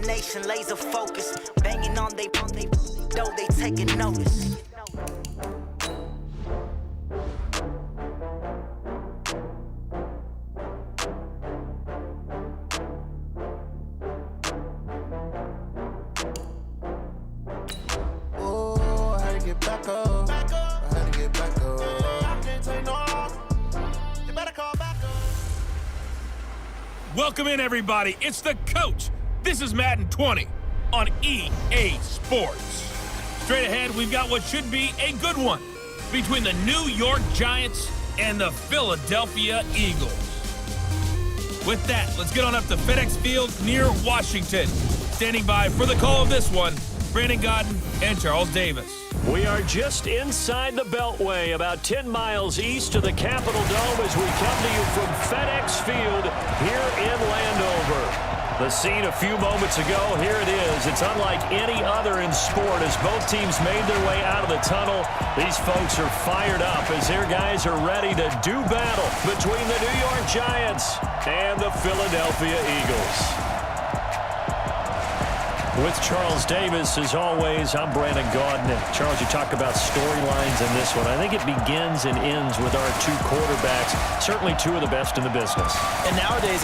determination, laser focus. Banging on they though they taking notice. Welcome in, everybody. It's the coach. This is Madden 20 on EA Sports. Straight ahead, we've got what should be a good one between the New York Giants and the Philadelphia Eagles. With that, let's get on up to FedEx Field near Washington. Standing by for the call of this one, Brandon Gaudin and Charles Davis. We are just inside the Beltway, about 10 miles east of the Capitol Dome as we come to you from FedEx Field here in Landover. The scene a few moments ago, here it is. It's unlike any other in sport as both teams made their way out of the tunnel. These folks are fired up as their guys are ready to do battle between the New York Giants and the Philadelphia Eagles. With Charles Davis, as always, I'm Brandon Gaudin. And Charles, you talk about storylines in this one. I think it begins and ends with our two quarterbacks, certainly two of the best in the business. And nowadays,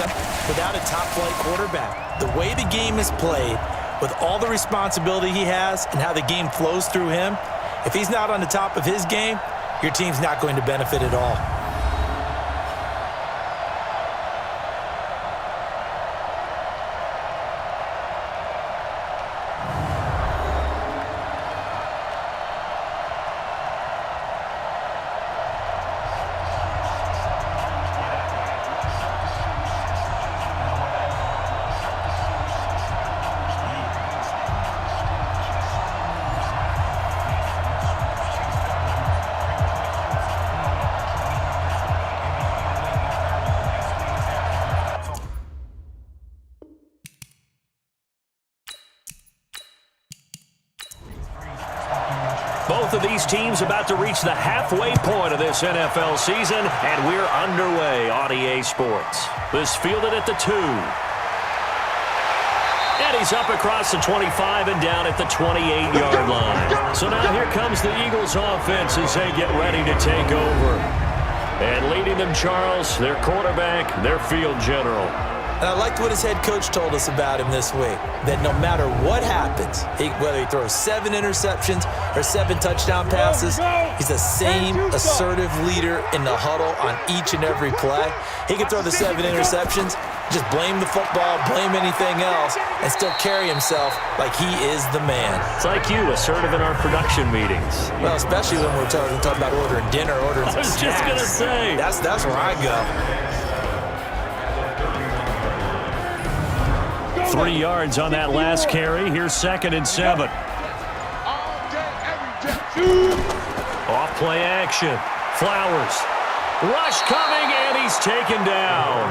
without a top-flight quarterback, the way the game is played, with all the responsibility he has and how the game flows through him, if he's not on the top of his game, your team's not going to benefit at all. Both of these teams about to reach the halfway point of this NFL season, and we're underway on EA Sports. This fielded at the 2. And he's up across the 25 and down at the 28-yard line. So now here comes the Eagles offense as they get ready to take over. And leading them, Charles, their quarterback, their field general. And I liked what his head coach told us about him this week, that no matter what happens, whether he throws 7 interceptions or 7 touchdown passes, he's the same assertive leader in the huddle on each and every play. He can throw the 7 interceptions, just blame the football, blame anything else, and still carry himself like he is the man. It's like you, assertive in our production meetings. Well, especially when we're talking about ordering dinner, ordering some snacks. I was just going to say. That's where I go. 3 yards on that last carry. Here's 2nd and 7. Off play action. Flowers. Rush coming, and he's taken down.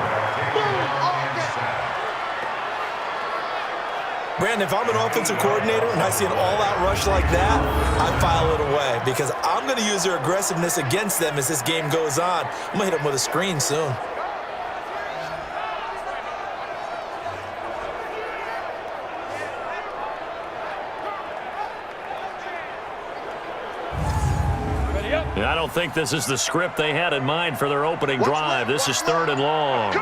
Brandon, if I'm an offensive coordinator and I see an all-out rush like that, I file it away because I'm going to use their aggressiveness against them as this game goes on. I'm going to hit them with a screen soon. I don't think this is the script they had in mind for their opening drive. This is 3rd and long.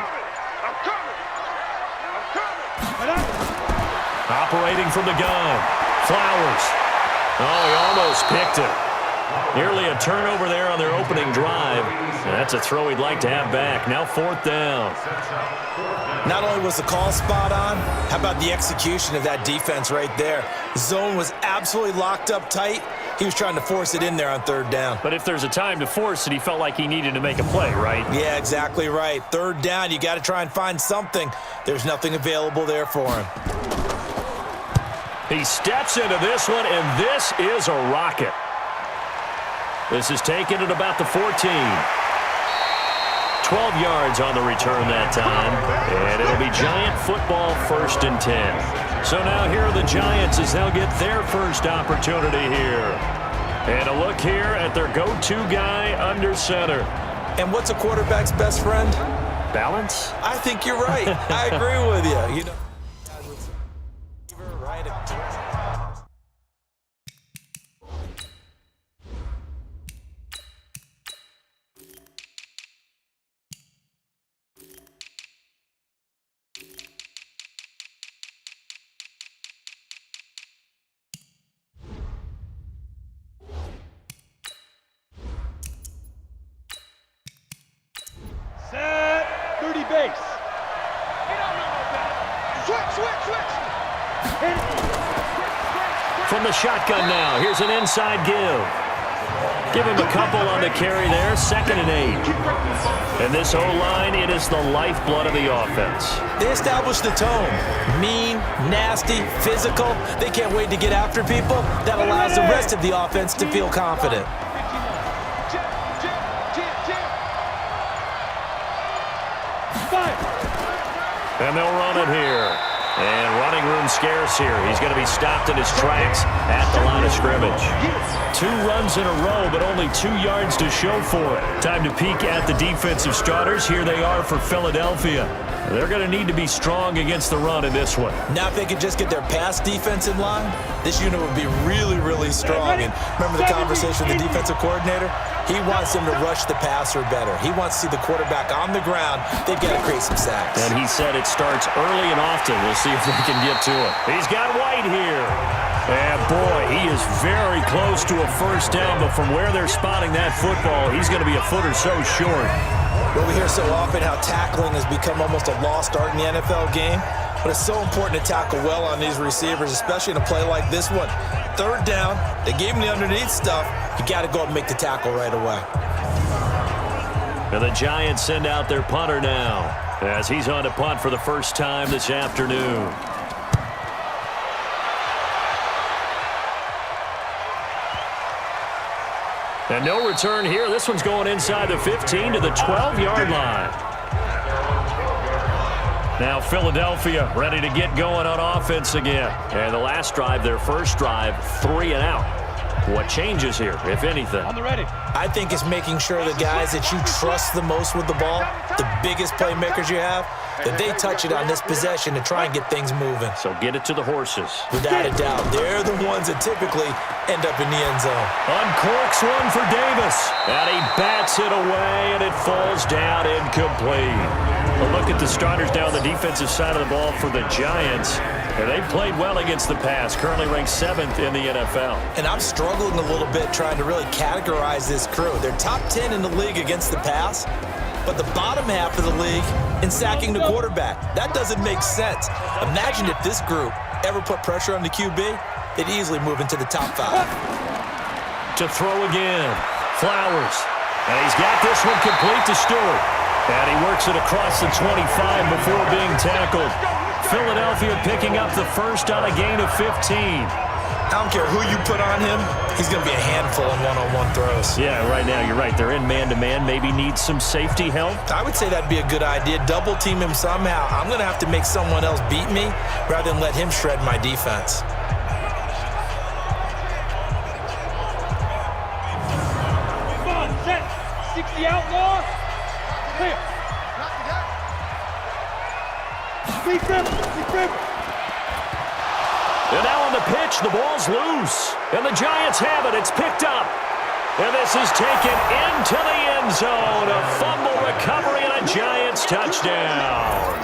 Operating from the gun. Flowers. Oh, he almost picked it. Nearly a turnover there on their opening drive. And that's a throw he'd like to have back. Now 4th down. Not only was the call spot on, how about the execution of that defense right there? The zone was absolutely locked up tight. He was trying to force it in there on 3rd down. But if there's a time to force it, he felt like he needed to make a play, right? Yeah, exactly right. 3rd down, you got to try and find something. There's nothing available there for him. He steps into this one, and this is a rocket. This is taken at about the 14. 12 yards on the return that time, and it'll be Giant football 1st and 10. So now here are the Giants as they'll get their first opportunity here. And a look here at their go-to guy under center. And what's a quarterback's best friend? Balance? I think you're right. I agree with you. From the shotgun now, here's an inside give. Give him a couple on the carry there, 2nd and 8. And this O-line, it is the lifeblood of the offense. They established the tone. Mean, nasty, physical. They can't wait to get after people. That allows the rest of the offense to feel confident. And they'll run it here. And running room scarce here. He's going to be stopped in his tracks at the line of scrimmage. 2 runs in a row, but only 2 yards to show for it. Time to peek at the defensive starters. Here they are for Philadelphia. They're going to need to be strong against the run in this one. Now if they could just get their pass defense in line, this unit would be really, really strong. And remember the conversation with the defensive coordinator? He wants them to rush the passer better. He wants to see the quarterback on the ground. They've got to create some sacks. And he said it starts early and often. We'll see if they can get to it. He's got White here. And boy, he is very close to a first down, but from where they're spotting that football, he's going to be a foot or so short. Well, we hear so often how tackling has become almost a lost art in the NFL game, but it's so important to tackle well on these receivers, especially in a play like this one. 3rd down, they gave him the underneath stuff. You got to go and make the tackle right away. And the Giants send out their punter now as he's on to punt for the first time this afternoon. And no return here. This one's going inside the 15 to the 12-yard line. Now Philadelphia ready to get going on offense again. And the last drive, their first drive, 3 and out. What changes here, if anything? On the ready. I think it's making sure the guys that you trust the most with the ball, the biggest playmakers you have, that they touch it on this possession to try and get things moving. So get it to the horses. Without a doubt, they're the ones that typically end up in the end zone. Uncorks one for Davis. And he bats it away, and it falls down incomplete. A look at the starters down the defensive side of the ball for the Giants. And they played well against the pass, currently ranked 7th in the NFL. And I'm struggling a little bit trying to really categorize this crew. They're top 10 in the league against the pass, but the bottom half of the league in sacking the quarterback. That doesn't make sense. Imagine if this group ever put pressure on the QB, they'd easily move into the top 5. To throw again, Flowers. And he's got this one complete to Stewart. And he works it across the 25 before being tackled. Philadelphia picking up the first on a gain of 15. I don't care who you put on him, he's going to be a handful in one-on-one throws. Yeah, right now, you're right. They're in man-to-man. Maybe needs some safety help. I would say that'd be a good idea. Double team him somehow. I'm going to have to make someone else beat me rather than let him shred my defense. Come on, set. 60 outlaw. Clear. And now on the pitch, the ball's loose. And the Giants have it. It's picked up. And this is taken into the end zone. A fumble recovery and a Giants touchdown.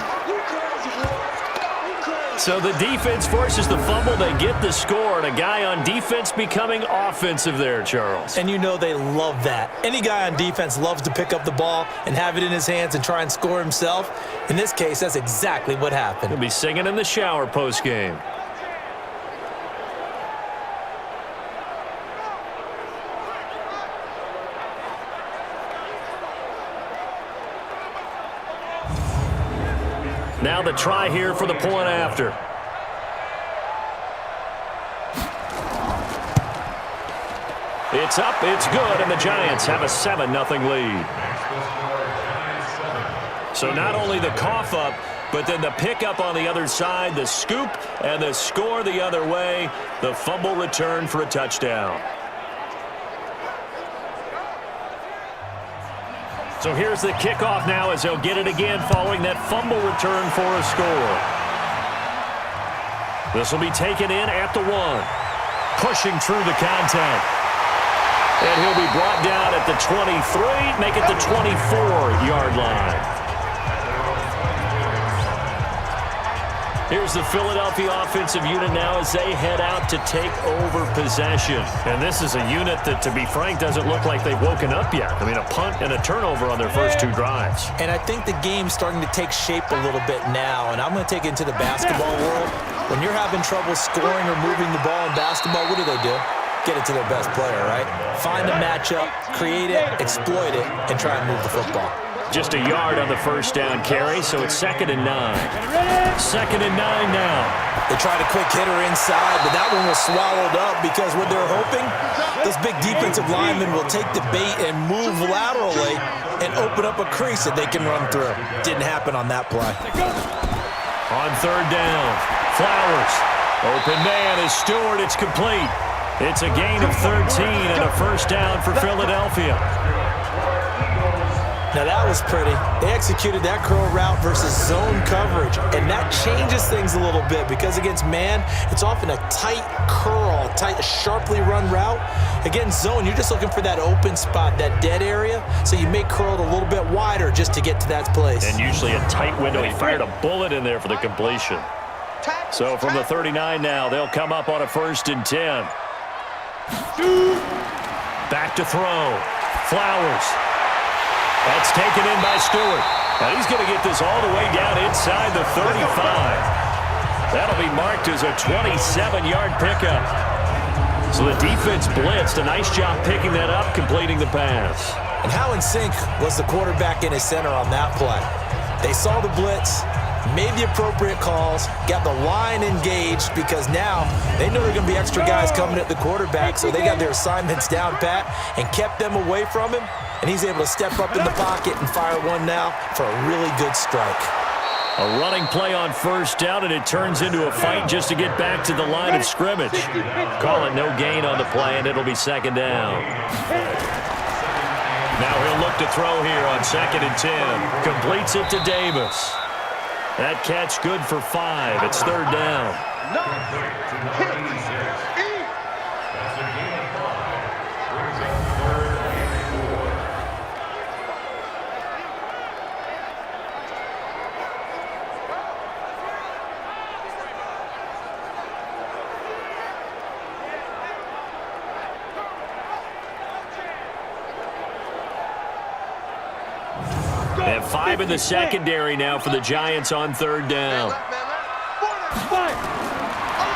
So the defense forces the fumble. They get the score. And a guy on defense becoming offensive there, Charles. And you know they love that. Any guy on defense loves to pick up the ball and have it in his hands and try and score himself. In this case, that's exactly what happened. He'll be singing in the shower post-game. Now the try here for the point after. It's up, it's good, and the Giants have a 7-0 lead. So not only the cough up, but then the pickup on the other side, the scoop, and the score the other way, the fumble return for a touchdown. So here's the kickoff now as they'll get it again following that fumble return for a score. This will be taken in at the 1. Pushing through the contact. And he'll be brought down at the 23, make it the 24-yard line. Here's the Philadelphia offensive unit now as they head out to take over possession. And this is a unit that, to be frank, doesn't look like they've woken up yet. I mean, a punt and a turnover on their first 2 drives. And I think the game's starting to take shape a little bit now, and I'm going to take it into the basketball world. When you're having trouble scoring or moving the ball in basketball, what do? Get it to their best player, right? Find a matchup, create it, exploit it, and try and move the football. Just a yard on the first down carry, so it's 2nd and 9. 2nd and 9 now. They tried a quick hitter inside, but that one was swallowed up because what they're hoping, those big defensive linemen will take the bait and move laterally and open up a crease that they can run through. Didn't happen on that play. On 3rd down, Flowers. Open man is Stewart. It's complete. It's a gain of 13 and a first down for Philadelphia. Now that was pretty. They executed that curl route versus zone coverage, and that changes things a little bit because against man, it's often a tight curl, sharply run route. Against zone, you're just looking for that open spot, that dead area, so you may curl it a little bit wider just to get to that place. And usually a tight window. He fired a bullet in there for the completion. So from the 39 now, they'll come up on a 1st and 10. Back to throw. Flowers. That's taken in by Stewart. And he's going to get this all the way down inside the 35. That'll be marked as a 27-yard pickup. So the defense blitzed. A nice job picking that up, completing the pass. And how in sync was the quarterback in his center on that play? They saw the blitz, made the appropriate calls, got the line engaged because now they know there are going to be extra guys coming at the quarterback, so they got their assignments down pat and kept them away from him, and he's able to step up in the pocket and fire one now for a really good strike. A running play on 1st down, and it turns into a fight just to get back to the line of scrimmage. Call it no gain on the play, and it'll be 2nd down. Now he'll look to throw here on 2nd and 10. Completes it to Davis. That catch good for 5. It's 3rd down. And 5 in the secondary now for the Giants on 3rd down.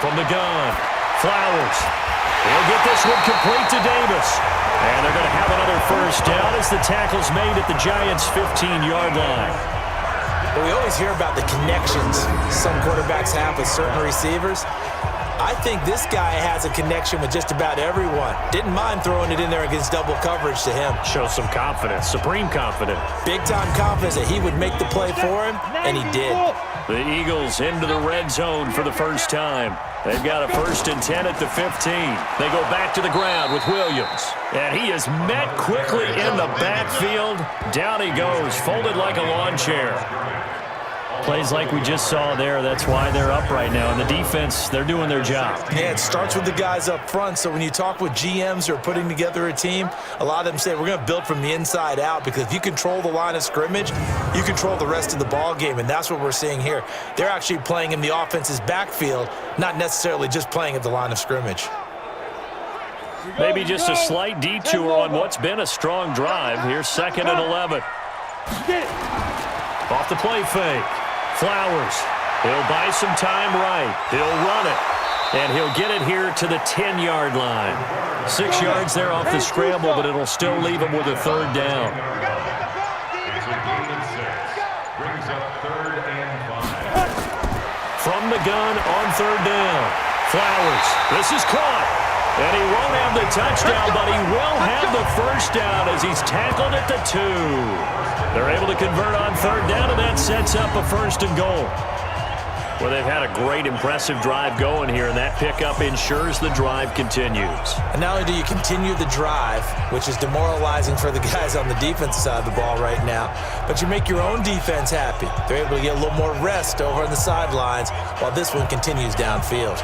From the gun, Flowers. He'll get this one complete to Davis. And they're going to have another 1st down as the tackle's made at the Giants' 15-yard line. Well, we always hear about the connections some quarterbacks have with certain receivers. I think this guy has a connection with just about everyone. Didn't mind throwing it in there against double coverage to him. Shows some confidence, supreme confidence. Big-time confidence that he would make the play for him, and he did. The Eagles into the red zone for the first time. They've got a 1st and 10 at the 15. They go back to the ground with Williams. And he is met quickly in the backfield. Down he goes, folded like a lawn chair. Plays like we just saw there, that's why they're up right now. And the defense, they're doing their job. Yeah, it starts with the guys up front. So when you talk with GMs who are putting together a team, a lot of them say, we're going to build from the inside out, because if you control the line of scrimmage, you control the rest of the ball game, and that's what we're seeing here. They're actually playing in the offense's backfield, not necessarily just playing at the line of scrimmage. Maybe just a slight detour on what's been a strong drive. Here's 2nd and 11. Off the play fake. Flowers. He'll buy some time right. He'll run it. And he'll get it here to the 10-yard line. 6 yards there off the scramble, but it'll still leave him with a 3rd down. From the gun on 3rd down. Flowers. This is caught. And he won't have the touchdown, but he will have the 1st down as he's tackled at the 2. They're able to convert on 3rd down, and that sets up a 1st and goal. Well, they've had a great, impressive drive going here, and that pickup ensures the drive continues. And not only do you continue the drive, which is demoralizing for the guys on the defensive side of the ball right now, but you make your own defense happy. They're able to get a little more rest over on the sidelines while this one continues downfield.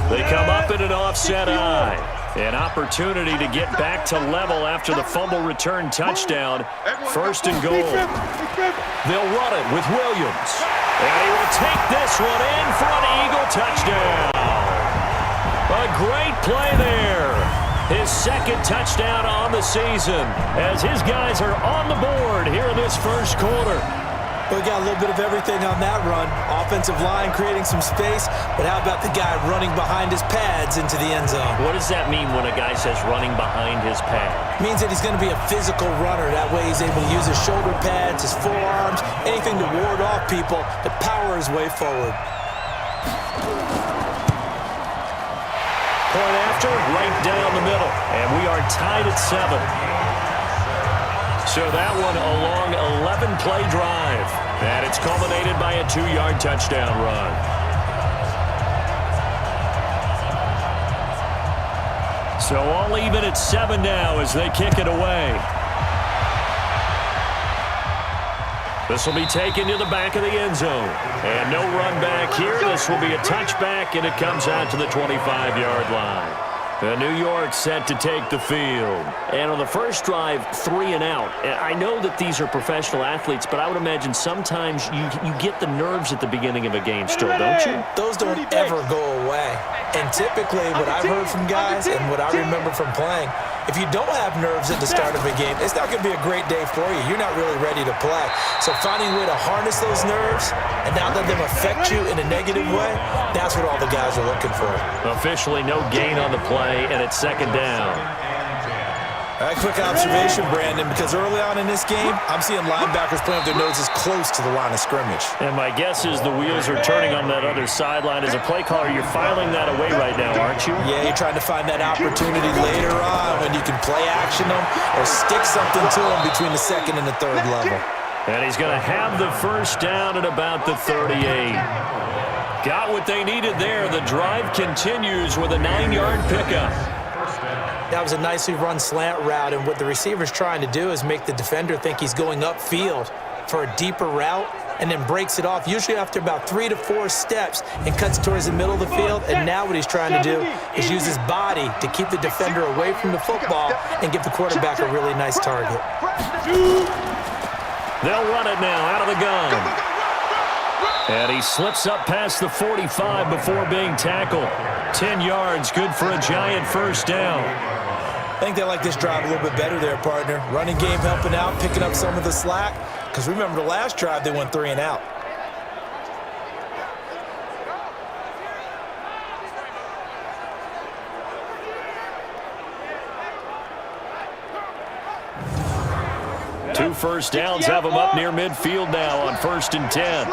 They come up in an offset eye. An opportunity to get back to level after the fumble return touchdown. First and goal. They'll run it with Williams. And he will take this one in for an Eagle touchdown. A great play there. His second touchdown on the season as his guys are on the board here in this first quarter. We got a little bit of everything on that run. Offensive line creating some space, but how about the guy running behind his pads into the end zone? What does that mean when a guy says running behind his pad? Means that he's going to be a physical runner. That way he's able to use his shoulder pads, his forearms, anything to ward off people to power his way forward. Point after, right down the middle. And we are tied at 7. So that one a long 11-play drive. And it's culminated by a 2-yard touchdown run. So all even at 7 now as they kick it away. This will be taken to the back of the end zone. And no run back here. This will be a touchback, and it comes out to the 25-yard line. The New York set to take the field. And on the first drive, 3 and out. I know that these are professional athletes, but I would imagine sometimes you get the nerves at the beginning of a game still, don't you? Those don't ever go away. And typically what I've heard from guys and what I remember from playing, if you don't have nerves at the start of a game, it's not going to be a great day for you. You're not really ready to play. So finding a way to harness those nerves and not let them affect you in a negative way, that's what all the guys are looking for. Officially no gain on the play, and it's second down. All right, quick observation, Brandon, because early on in this game, I'm seeing linebackers playing with their noses close to the line of scrimmage. And my guess is the wheels are turning on that other sideline. As a play caller, you're filing that away right now, aren't you? Yeah, you're trying to find that opportunity later on when you can play action them or stick something to them between the second and the third level. And he's going to have the first down at about the 38. Got what they needed there. The drive continues with a 9-yard pickup. That was a nicely run slant route, and what the receiver's trying to do is make the defender think he's going upfield for a deeper route and then breaks it off, usually after about 3 to 4 steps, and cuts towards the middle of the field. And now what he's trying to do is use his body to keep the defender away from the football and give the quarterback a really nice target. They'll run it now out of the gun. And he slips up past the 45 before being tackled. 10 yards, good for a giant first down. I think they like this drive a little bit better there, partner. Running game helping out, picking up some of the slack. Because remember the last drive, they went 3 and out. Two first downs have them up near midfield now on 1st and 10.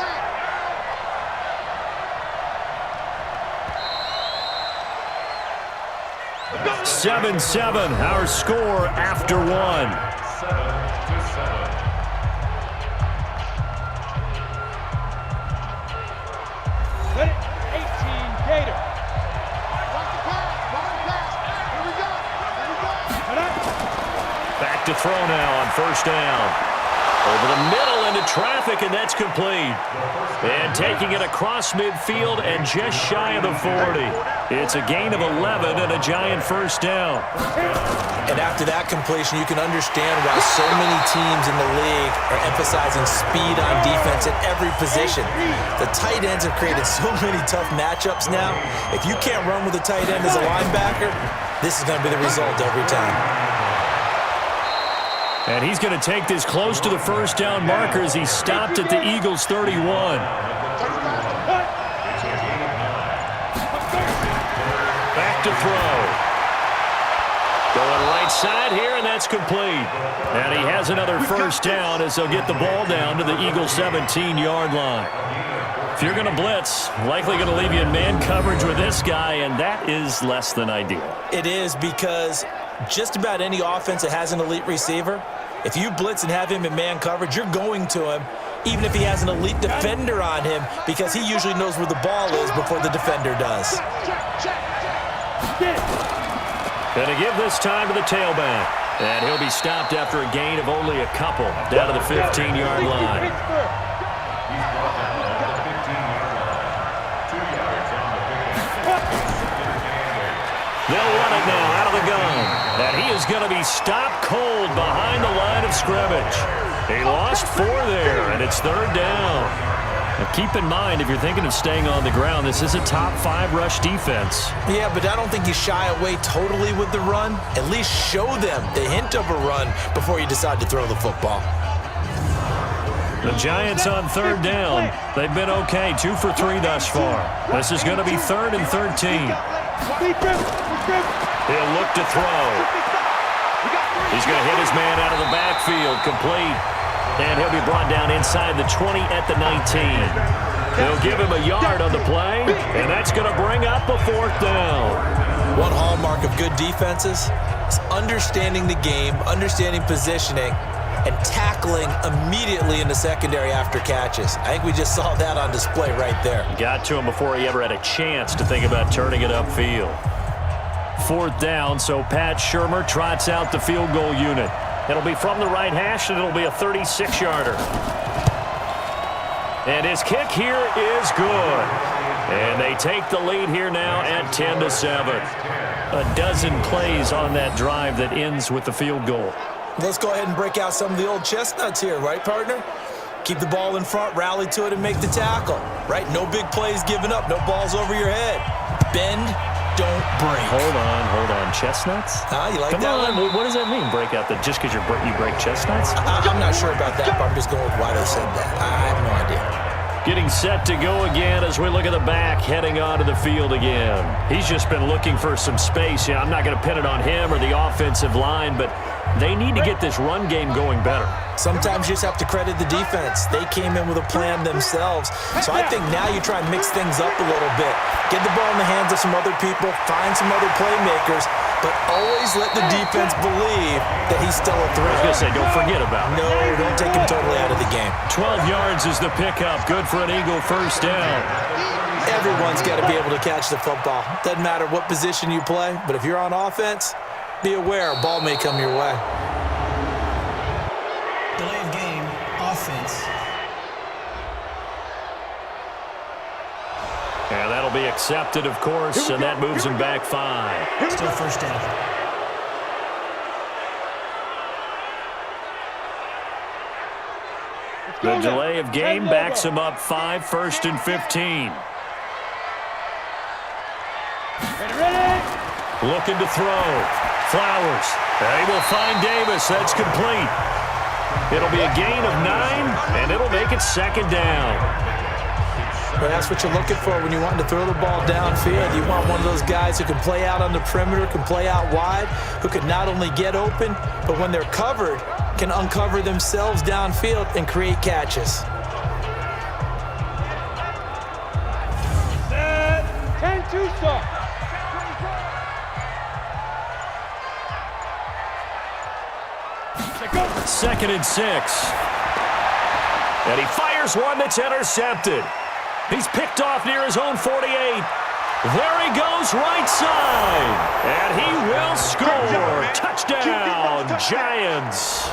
Seven, our score after 1. Let it, 18, Gator. Back to throw now on 1st down. Over the middle into traffic, and that's complete. And taking it across midfield and just shy of the 40. It's a gain of 11 and a giant first down. And after that completion, you can understand why so many teams in the league are emphasizing speed on defense at every position. The tight ends have created so many tough matchups now. If you can't run with a tight end as a linebacker, this is going to be the result every time. And he's going to take this close to the first down marker as he stopped at the Eagles' 31. Back to throw. Going right side here, and that's complete. And he has another first down as they'll get the ball down to the Eagles' 17-yard line. If you're going to blitz, likely going to leave you in man coverage with this guy, and that is less than ideal. It is, because just about any offense that has an elite receiver, if you blitz and have him in man coverage, you're going to him, even if he has an elite defender on him, because he usually knows where the ball is before the defender does. Going to give this time to the tailback. And he'll be stopped after a gain of only a couple down to the 15-yard line. They'll run it now out of And he is going to be stopped cold behind the line of scrimmage. He lost 4 there, and it's 3rd down. Now keep in mind, if you're thinking of staying on the ground, this is a top 5 rush defense. Yeah, but I don't think you shy away totally with the run. At least show them the hint of a run before you decide to throw the football. The Giants on 3rd down. They've been okay, 2 for 3 thus far. This is going to be 3rd and 13. He'll look to throw. He's going to hit his man out of the backfield, complete. And he'll be brought down inside the 20 at the 19. They'll give him a yard on the play, and that's going to bring up a 4th down. One hallmark of good defenses is understanding the game, understanding positioning, and tackling immediately in the secondary after catches. I think we just saw that on display right there. Got to him before he ever had a chance to think about turning it upfield. 4th down, so Pat Shurmur trots out the field goal unit. It'll be from the right hash, and it'll be a 36-yarder. And his kick here is good. And they take the lead here now at 10-7. A dozen plays on that drive that ends with the field goal. Let's go ahead and break out some of the old chestnuts here, right, partner? Keep the ball in front, rally to it, and make the tackle, right? No big plays given up, no balls over your head. Bend, don't break. Hold on. Chestnuts? You like Come that on. one? What does that mean, break out? Just because you break chestnuts? I'm not sure about that, but I'm just going with why they said that. I have no idea. Getting set to go again as we look at the back, heading onto the field again. He's just been looking for some space. I'm not going to pin it on him or the offensive line, but they need to get this run game going better. Sometimes you just have to credit the defense. They came in with a plan themselves. So I think now you try and mix things up a little bit. Get the ball in the hands of some other people, find some other playmakers, but always let the defense believe that he's still a threat. I was going to say, don't forget about it. No, don't take him totally out of the game. 12 yards is the pickup. Good for an Eagle 1st down. Everyone's got to be able to catch the football. Doesn't matter what position you play, but if you're on offense, be aware a ball may come your way. Delay of game, offense. And that'll be accepted, of course, and that moves him back 5. Still 1st down. The delay of game backs him up 5, 1st and 15. Looking to throw. Flowers. They will find Davis. That's complete. It'll be a gain of 9, and it'll make it 2nd down. But that's what you're looking for when you want to throw the ball downfield. You want one of those guys who can play out on the perimeter, can play out wide, who can not only get open, but when they're covered, can uncover themselves downfield and create catches. 10-2 stop. Second and 6. And he fires one that's intercepted. He's picked off near his own 48. There he goes, right side. And he will score. Touchdown, Giants.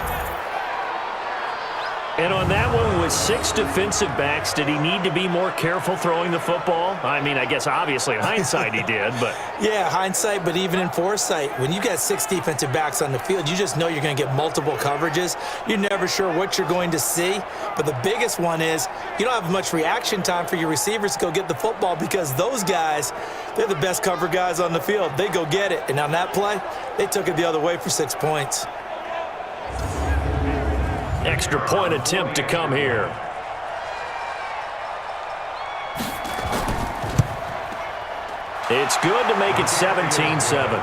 And on that one, with 6 defensive backs, did he need to be more careful throwing the football? I mean, I guess obviously in hindsight he did, but... Yeah, hindsight, but even in foresight, when you got 6 defensive backs on the field, you just know you're going to get multiple coverages. You're never sure what you're going to see. But the biggest one is you don't have much reaction time for your receivers to go get the football because those guys, they're the best cover guys on the field. They go get it. And on that play, they took it the other way for 6 points. Extra point attempt to come here. It's good to make it 17-7.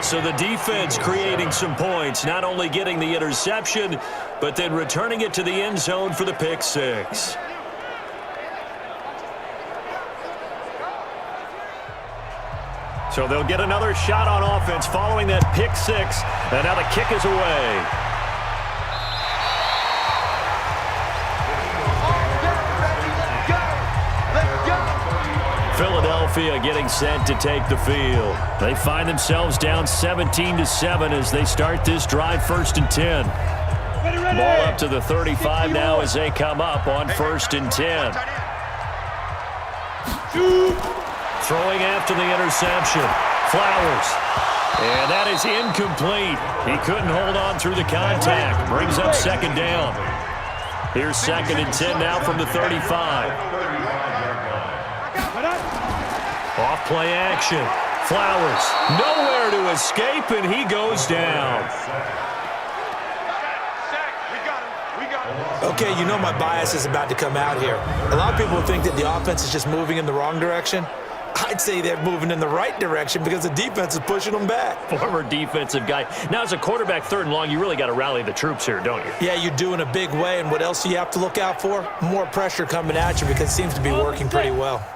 So the defense creating some points, not only getting the interception, but then returning it to the end zone for the pick 6. So they'll get another shot on offense following that pick 6, and now the kick is away. Philadelphia getting set to take the field. They find themselves down 17-7 as they start this drive 1st and 10. Ball up to the 35 now as they come up on 1st and 10. Throwing after the interception. Flowers. And that is incomplete. He couldn't hold on through the contact. Brings up second down. Here's 2nd and 10 now from the 35. Off play action. Flowers. Nowhere to escape, and he goes down. Okay, you know my bias is about to come out here. A lot of people think that the offense is just moving in the wrong direction. I'd say they're moving in the right direction because the defense is pushing them back. Former defensive guy. Now, as a quarterback, 3rd and long, you really got to rally the troops here, don't you? Yeah, you do in a big way, and what else do you have to look out for? More pressure coming at you because it seems to be working pretty well.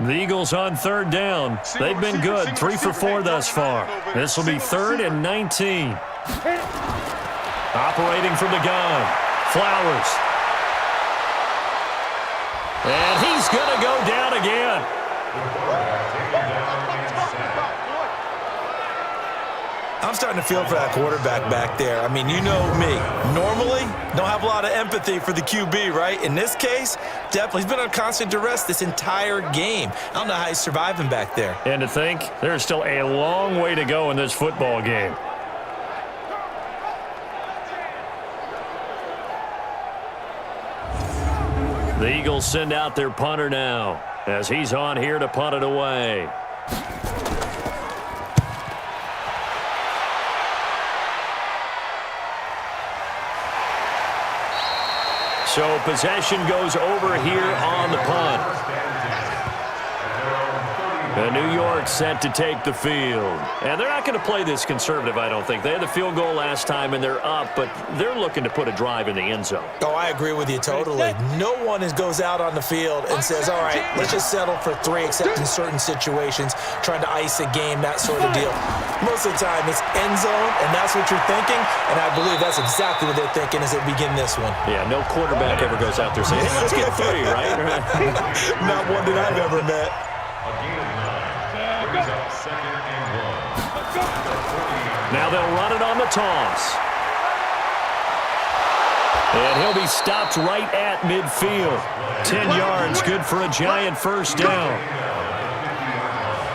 The Eagles on 3rd down. They've been good, 3 for 4 thus far. This will be 3rd and 19. Operating from the gun. Flowers. And he's going to go down again. I'm starting to feel for that quarterback back there. I mean, you know me. Normally, don't have a lot of empathy for the QB, right? In this case, definitely. He's been on constant duress this entire game. I don't know how he's surviving back there. And to think, there's still a long way to go in this football game. The Eagles send out their punter now as he's on here to punt it away. So possession goes over here on the punt. And New York set to take the field. And they're not going to play this conservative, I don't think. They had the field goal last time, and they're up, but they're looking to put a drive in the end zone. Oh, I agree with you totally. No one goes out on the field and says, all right, let's just settle for 3, except in certain situations, trying to ice a game, that sort of deal. Most of the time, it's end zone, and that's what you're thinking, and I believe that's exactly what they're thinking as they begin this one. Yeah, no quarterback ever goes out there saying, hey, let's get 3, right? Not one that I've ever met. Now they'll run it on the toss. And he'll be stopped right at midfield. 10 yards, good for a giant first down.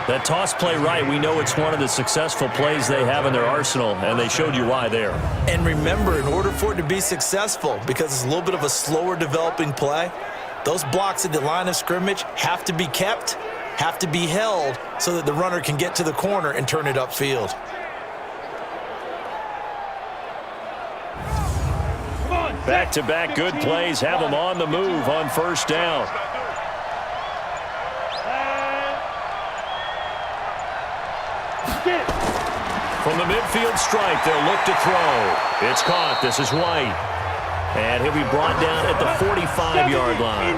That toss play right, we know it's one of the successful plays they have in their arsenal, and they showed you why there. And remember, in order for it to be successful, because it's a little bit of a slower developing play, those blocks at the line of scrimmage have to be kept, have to be held, so that the runner can get to the corner and turn it upfield. Back-to-back good plays have them on the move on first down. From the midfield stripe, they'll look to throw. It's caught. This is White. And he'll be brought down at the 45-yard line.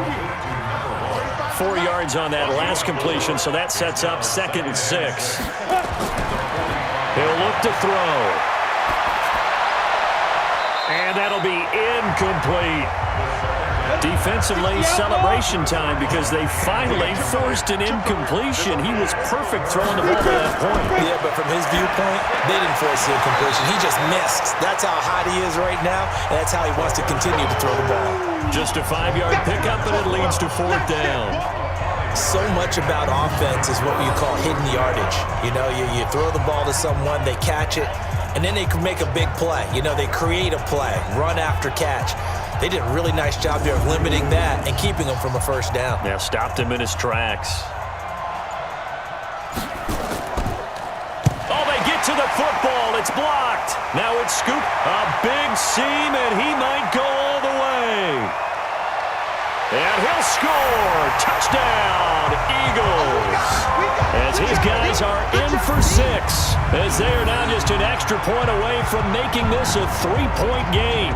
4 yards on that last completion, so that sets up 2nd and 6. He'll look to throw. And that'll be incomplete. Defensively, celebration time because they finally forced an incompletion. He was perfect throwing the ball to that point. Yeah, but from his viewpoint, they didn't force the incompletion. He just missed. That's how hot he is right now, and that's how he wants to continue to throw the ball. Just a 5-yard pickup, and it leads to 4th down. So much about offense is what you call hidden yardage. You know, you throw the ball to someone, they catch it, and then they can make a big play. You know, they create a play, run after catch. They did a really nice job there of limiting that and keeping him from a first down. Yeah, stopped him in his tracks. Oh, they get to the football. It's blocked. Now it's scooped. A big seam, and he might go all the way. And he'll score. Touchdown, Eagles. As his guys are in for 6. As they are now just an extra point away from making this a 3-point game.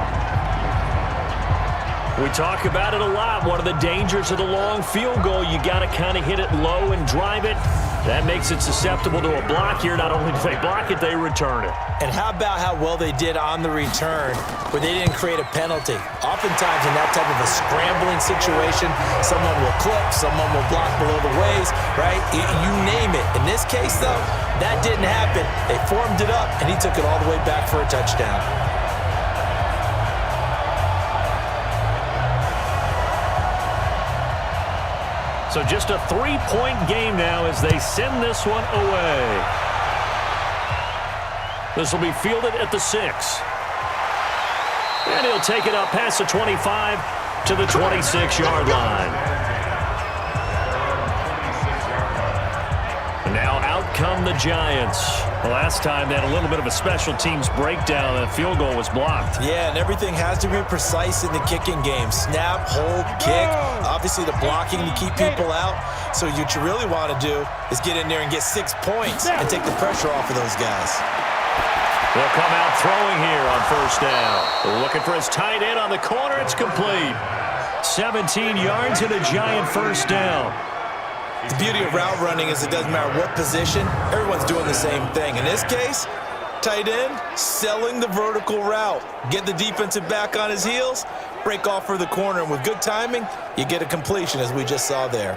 We talk about it a lot. One of the dangers of the long field goal, you got to kind of hit it low and drive it. That makes it susceptible to a block here. Not only do they block it, they return it. And how about how well they did on the return where they didn't create a penalty? Oftentimes in that type of a scrambling situation, someone will clip, someone will block below the waist, right? You name it. In this case, though, that didn't happen. They formed it up, and he took it all the way back for a touchdown. So just a 3-point game now as they send this one away. This will be fielded at the 6. And he'll take it up past the 25 to the 26-yard line. And now out come the Giants. The last time they had a little bit of a special teams breakdown. That field goal was blocked. Yeah, and everything has to be precise in the kicking game. Snap, hold, kick. Obviously the blocking to keep people out. So what you really want to do is get in there and get 6 points and take the pressure off of those guys. They'll come out throwing here on first down. Looking for his tight end on the corner. It's complete. 17 yards and a Giant first down. The beauty of route running is it doesn't matter what position. Everyone's doing the same thing. In this case, tight end, selling the vertical route. Get the defensive back on his heels, break off for the corner, and with good timing, you get a completion as we just saw there.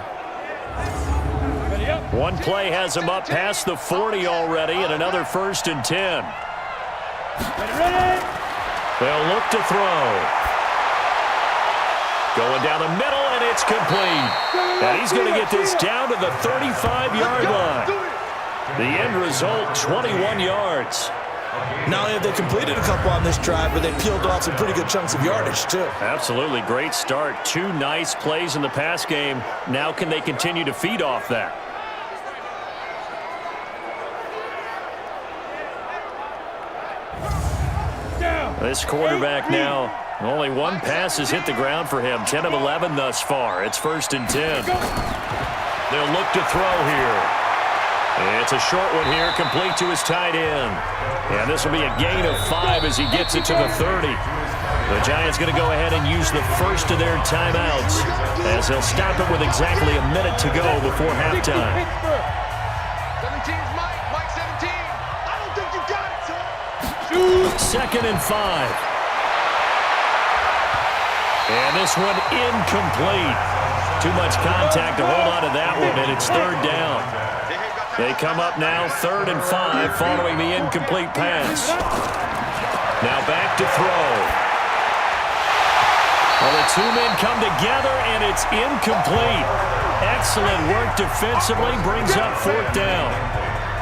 One play has him up past the 40 already, and another 1st and 10. They'll look to throw. Going down the middle, and it's complete. And he's going to get this down to the 35-yard line. The end result, 21 yards. Not only have they completed a couple on this drive, but they peeled off some pretty good chunks of yardage, too. Absolutely great start. 2 nice plays in the pass game. Now can they continue to feed off that? This quarterback now, only 1 pass has hit the ground for him. 10 of 11 thus far. It's 1st and 10. They'll look to throw here. It's a short one here, complete to his tight end. And this will be a gain of 5 as he gets it to the 30. The Giants going to go ahead and use the first of their timeouts as they'll stop it with exactly a minute to go before halftime. 17's Mike 17. I don't think you got it, son. 2nd and 5. And this one incomplete. Too much contact to hold on to that one, and it's 3rd down. They come up now 3rd and 5 following the incomplete pass. Now back to throw. Well, the 2 men come together, and it's incomplete. Excellent work defensively, brings up 4th down.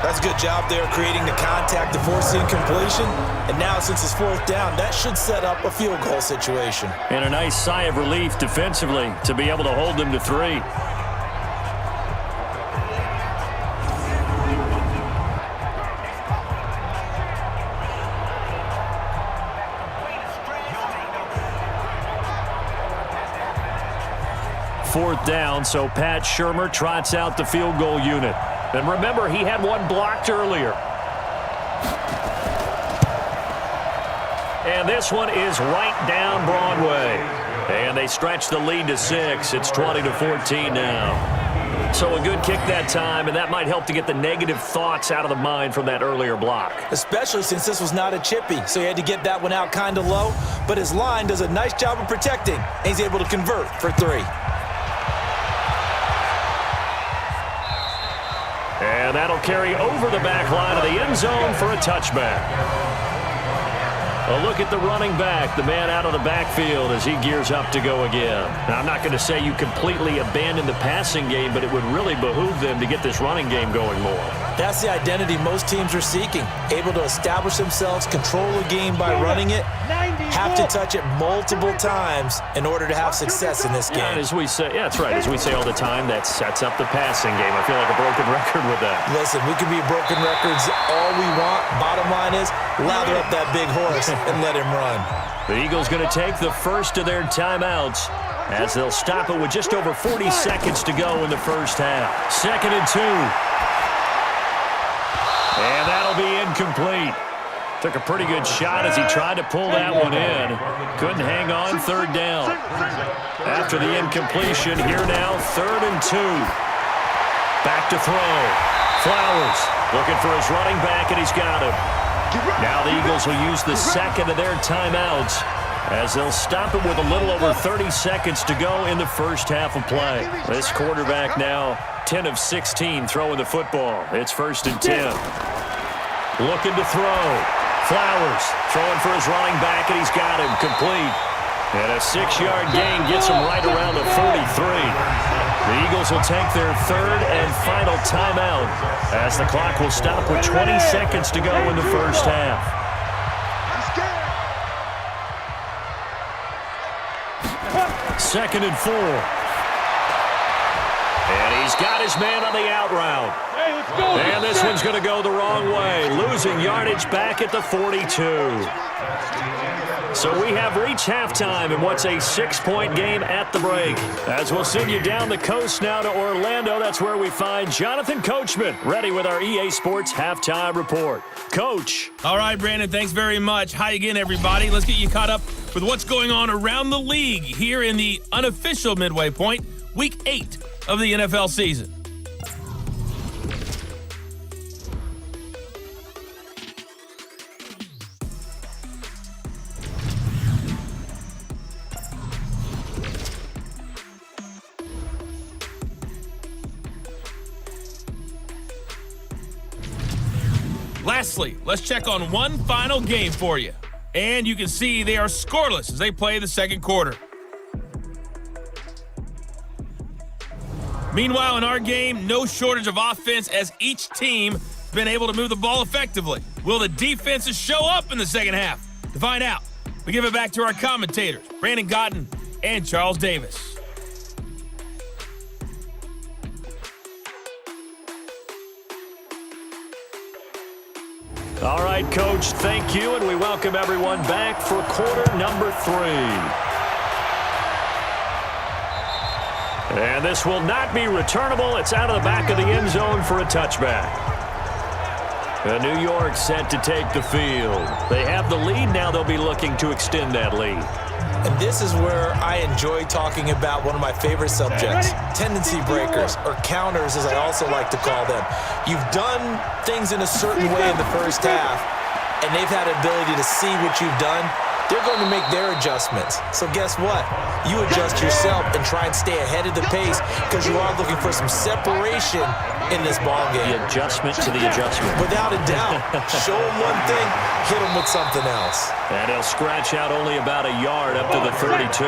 That's a good job there creating the contact to force the incompletion. And now since it's 4th down, that should set up a field goal situation. And a nice sigh of relief defensively to be able to hold them to 3. Fourth down, so Pat Shurmur trots out the field goal unit. And remember, he had one blocked earlier. And this one is right down Broadway. And they stretch the lead to 6. It's 20-14 now. So a good kick that time, and that might help to get the negative thoughts out of the mind from that earlier block. Especially since this was not a chippy, so he had to get that one out kind of low. But his line does a nice job of protecting, and he's able to convert for 3. And that'll carry over the back line of the end zone for a touchback. A look at the running back, the man out of the backfield as he gears up to go again. Now, I'm not going to say you completely abandon the passing game, but it would really behoove them to get this running game going more. That's the identity most teams are seeking. Able to establish themselves, control the game by running it, have to touch it multiple times in order to have success in this game. And as we say, yeah, that's right. As we say all the time, that sets up the passing game. I feel like a broken record with that. Listen, we can be broken records all we want. Bottom line is, lather up that big horse and let him run. The Eagles going to take the first of their timeouts as they'll stop it with just over 40 seconds to go in the first half. 2nd and 2. And that'll be incomplete. Took a pretty good shot as he tried to pull that one in. Couldn't hang on, 3rd down. After the incompletion, here now, 3rd and 2. Back to throw. Flowers looking for his running back, and he's got him. Now the Eagles will use the second of their timeouts as they'll stop it with a little over 30 seconds to go in the first half of play. This quarterback now 10 of 16 throwing the football. It's 1st and 10. Looking to throw. Flowers throwing for his running back, and he's got him complete. And a 6-yard gain gets him right around the 43. The Eagles will take their third and final timeout as the clock will stop with 20 seconds to go in the first half. Second and 4. And he's got his man on the out route. And this one's going to go the wrong way, losing yardage back at the 42. So we have reached halftime in what's a 6-point game at the break. As we'll send you down the coast now to Orlando, that's where we find Jonathan Coachman, ready with our EA Sports Halftime Report. Coach. All right, Brandon, thanks very much. Hi again, everybody. Let's get you caught up with what's going on around the league here in the unofficial midway point, Week 8 of the NFL season. Lastly, let's check on one final game for you. And you can see they are scoreless as they play the second quarter. Meanwhile, in our game, no shortage of offense as each team has been able to move the ball effectively. Will the defenses show up in the second half? To find out, we give it back to our commentators, Brandon Gotten and Charles Davis. All right, Coach, thank you, and we welcome everyone back for quarter number 3. And this will not be returnable. It's out of the back of the end zone for a touchback. New York set to take the field. They have the lead. Now they'll be looking to extend that lead. And this is where I enjoy talking about one of my favorite subjects, tendency breakers, or counters as I also like to call them. You've done things in a certain way in the first half, and they've had the ability to see what you've done. They're going to make their adjustments. So guess what? You adjust yourself and try and stay ahead of the pace because you are looking for some separation in this ballgame. The adjustment to the adjustment. Without a doubt. Show them one thing, hit them with something else. And he'll scratch out only about a yard up to the 32.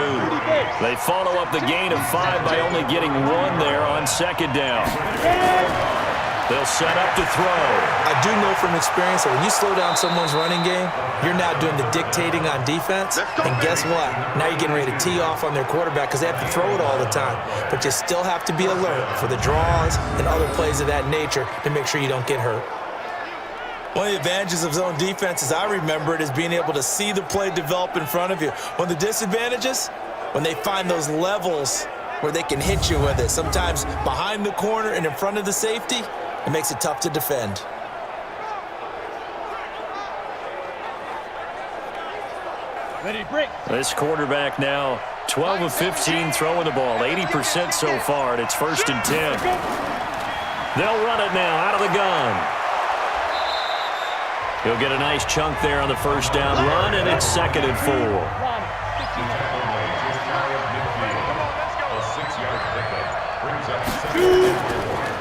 They follow up the gain of 5 by only getting 1 there on second down. They'll set up to throw. I do know from experience that when you slow down someone's running game, you're now doing the dictating on defense. And guess what? Now you're getting ready to tee off on their quarterback because they have to throw it all the time. But you still have to be alert for the draws and other plays of that nature to make sure you don't get hurt. One of the advantages of zone defense, as I remember it, is being able to see the play develop in front of you. One of the disadvantages, when they find those levels where they can hit you with it, sometimes behind the corner and in front of the safety, it makes it tough to defend. Ready, break. This quarterback now 12 of 15 throwing the ball, 80% so far, and it's 1st and 10. They'll run it now out of the gun. He'll get a nice chunk there on the first down run, and it's 2nd and 4.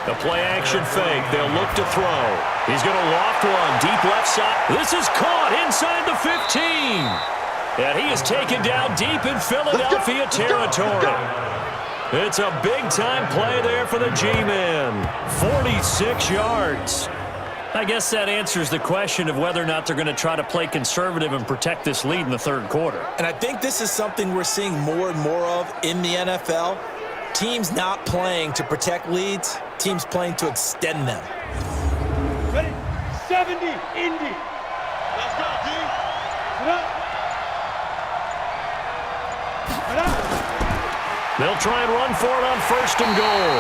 The play-action fake. They'll look to throw. He's going to loft one. Deep left side. This is caught inside the 15. And he is taken down deep in Philadelphia territory. It's a big-time play there for the G-men. 46 yards. I guess that answers the question of whether or not they're going to try to play conservative and protect this lead in the third quarter. And I think this is something we're seeing more and more of in the NFL. Teams not playing to protect leads, teams playing to extend them. Ready, 70, Indy. Let's go, D. They'll try and run for it on 1st and goal.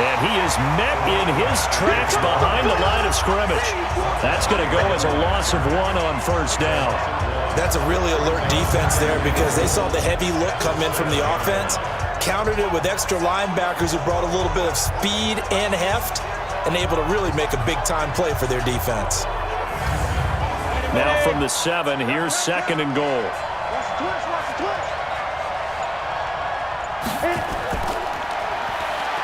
And he is met in his tracks behind the line of scrimmage. That's going to go as a loss of 1 on 1st down. That's a really alert defense there because they saw the heavy look come in from the offense, countered it with extra linebackers who brought a little bit of speed and heft, and able to really make a big-time play for their defense. Now from the 7, here's 2nd and goal.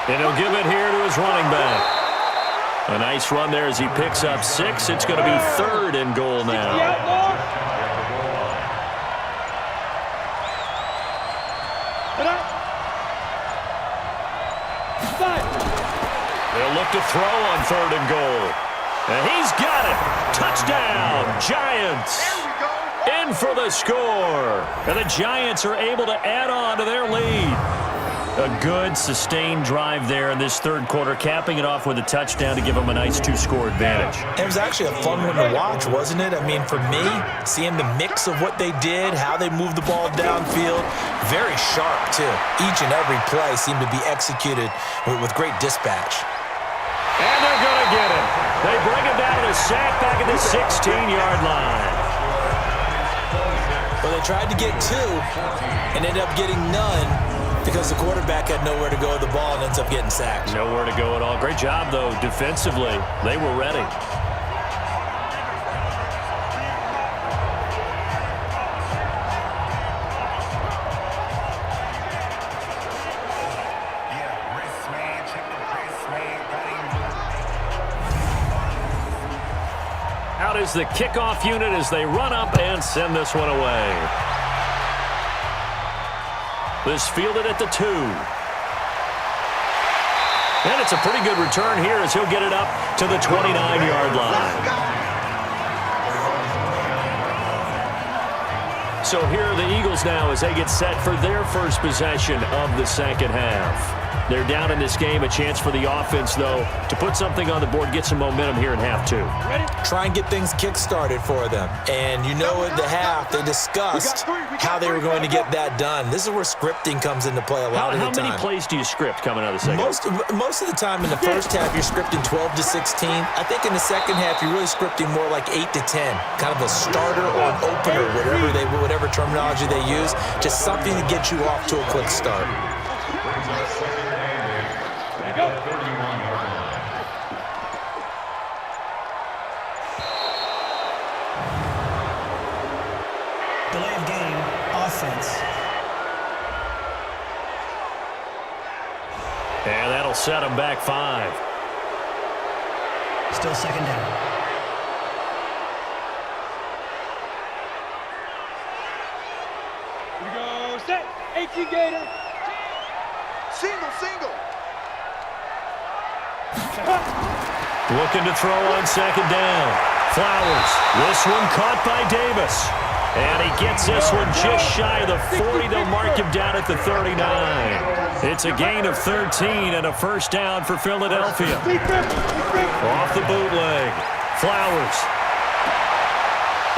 And he'll give it here to his running back. A nice run there as he picks up 6. It's going to be 3rd and goal now. They'll look to throw on 3rd and goal. And he's got it. Touchdown, Giants. In for the score. And the Giants are able to add on to their lead. A good, sustained drive there in this 3rd quarter, capping it off with a touchdown to give them a nice 2-score advantage. It was actually a fun one to watch, wasn't it? I mean, for me, seeing the mix of what they did, how they moved the ball downfield, very sharp, too. Each and every play seemed to be executed with great dispatch. And they're going to get it. They bring him down to the sack back at the 16-yard line. Well, they tried to get 2 and ended up getting none because the quarterback had nowhere to go with the ball and ends up getting sacked. Nowhere to go at all. Great job, though, defensively. They were ready. Out is the kickoff unit as they run up and send this one away. This fielded at the 2. And it's a pretty good return here as he'll get it up to the 29-yard line. So here are the Eagles now as they get set for their first possession of the second half. They're down in this game. A chance for the offense, though, to put something on the board, get some momentum here in half 2. Try and get things kick-started for them. And you know at the half, they discussed how they were going to get that done. This is where scripting comes into play a lot of the time. How many plays do you script coming out of the second half? Most of the time in the first half, you're scripting 12 to 16. I think in the second half, you're really scripting more like 8 to 10. Kind of a starter or an opener, whatever terminology they use. Just something to get you off to a quick start. Delay of game, offense. And that'll set him back 5. Still second down. Here we go. Set. 18 Gator. Single. Looking to throw on second down. Flowers. This one caught by Davis. And he gets this one just shy of the 40. They'll mark him down at the 39. It's a gain of 13 and a first down for Philadelphia. Off the bootleg. Flowers.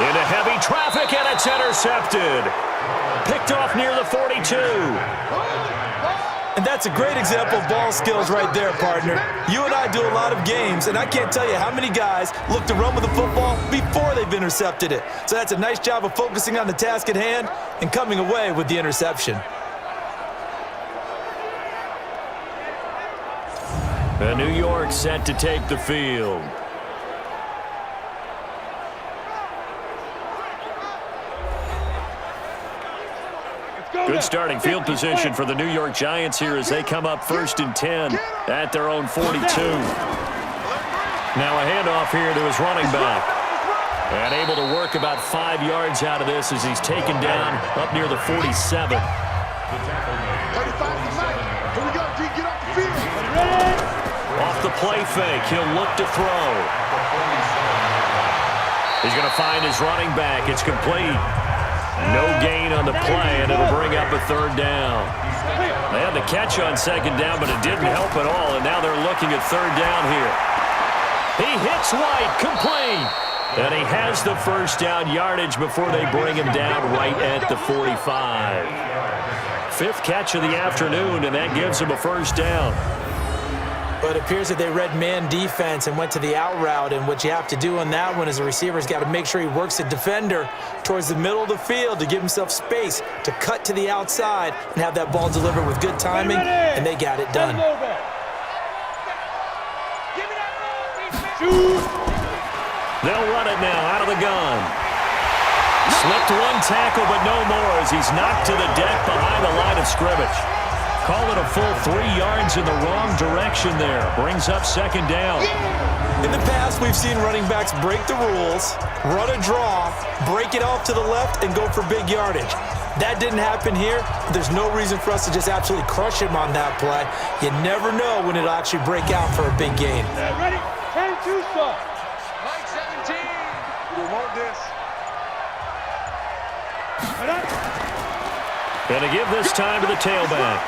Into heavy traffic, and it's intercepted. Picked off near the 42. And that's a great example of ball skills right there, partner. You and I do a lot of games, and I can't tell you how many guys look to run with the football before they've intercepted it. So that's a nice job of focusing on the task at hand and coming away with the interception. And New York set to take the field. Good starting field position for the New York Giants here as they come up 1st and 10 at their own 42. Now a handoff here to his running back. And able to work about 5 yards out of this as he's taken down up near the 47. 35 tonight. Here we go, D. Get off the field. Off the play fake, he'll look to throw. He's going to find his running back. It's complete. No gain on the play, and it'll bring up a 3rd down. They had the catch on 2nd down, but it didn't help at all, and now they're looking at 3rd down here. He hits White, complete. And he has the first down yardage before they bring him down right at the 45. 5th catch of the afternoon, and that gives him a first down. But it appears that they read man defense and went to the out route, and what you have to do on that one is the receiver's got to make sure he works the defender towards the middle of the field to give himself space to cut to the outside and have that ball delivered with good timing, and they got it done. They'll run it now out of the gun. Slipped one tackle, but no more as he's knocked to the deck behind the line of scrimmage. Call it a full 3 yards in the wrong direction there. Brings up 2nd down. In the past, we've seen running backs break the rules, run a draw, break it off to the left, and go for big yardage. That didn't happen here. There's no reason for us to just absolutely crush him on that play. You never know when it'll actually break out for a big game. Ready? 10-2 start. Mike 17. We want this. Gonna give this time to the tailback.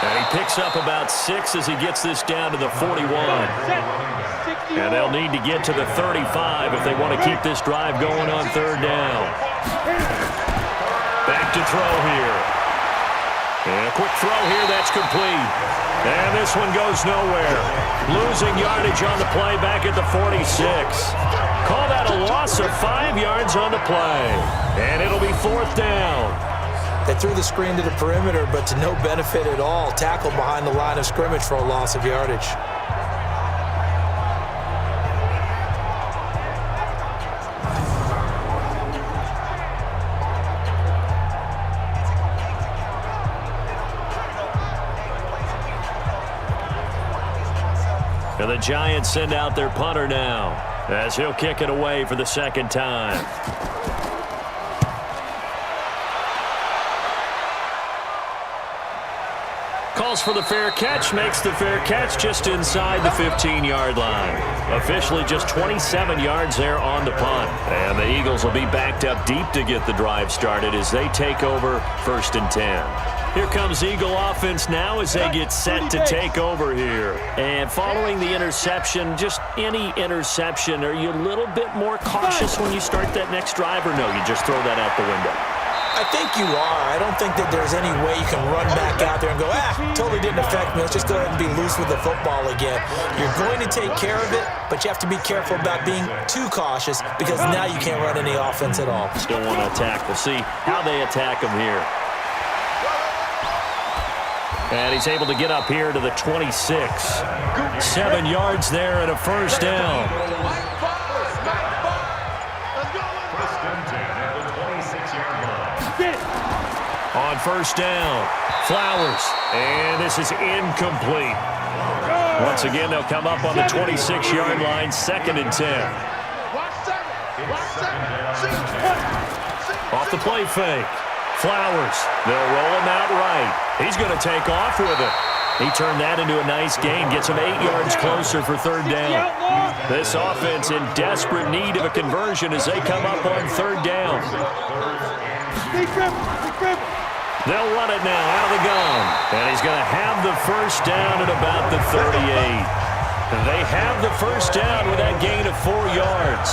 And he picks up about 6 as he gets this down to the 41. And they'll need to get to the 35 if they want to keep this drive going on third down. Back to throw here. And a quick throw here, that's complete. And this one goes nowhere. Losing yardage on the play back at the 46. Call that a loss of 5 yards on the play. And it'll be fourth down. They threw the screen to the perimeter, but to no benefit at all. Tackled behind the line of scrimmage for a loss of yardage. And the Giants send out their punter now, as he'll kick it away for the second time. Calls for the fair catch, makes the fair catch just inside the 15-yard line. Officially just 27 yards there on the punt. And the Eagles will be backed up deep to get the drive started as they take over 1st and 10. Here comes Eagle offense now as they get set to take over here. And following the interception, just any interception, are you a little bit more cautious when you start that next drive, or no, you just throw that out the window? I think you are. I don't think that there's any way you can run back out there and go, totally didn't affect me. Let's just go ahead and be loose with the football again. You're going to take care of it, but you have to be careful about being too cautious because now you can't run any offense at all. Still want to attack. We'll see how they attack him here. And he's able to get up here to the 26. 7 yards there and a first down. On first down, Flowers. And this is incomplete. Once again, they'll come up on the 26-yard line, 2nd and 10. Off the play fake. Flowers, they'll roll him out right. He's going to take off with it. He turned that into a nice gain, gets him 8 yards closer for third down. This offense in desperate need of a conversion as they come up on third down. They'll run it now out of the gun. And he's going to have the first down at about the 38. They have the first down with that gain of 4 yards.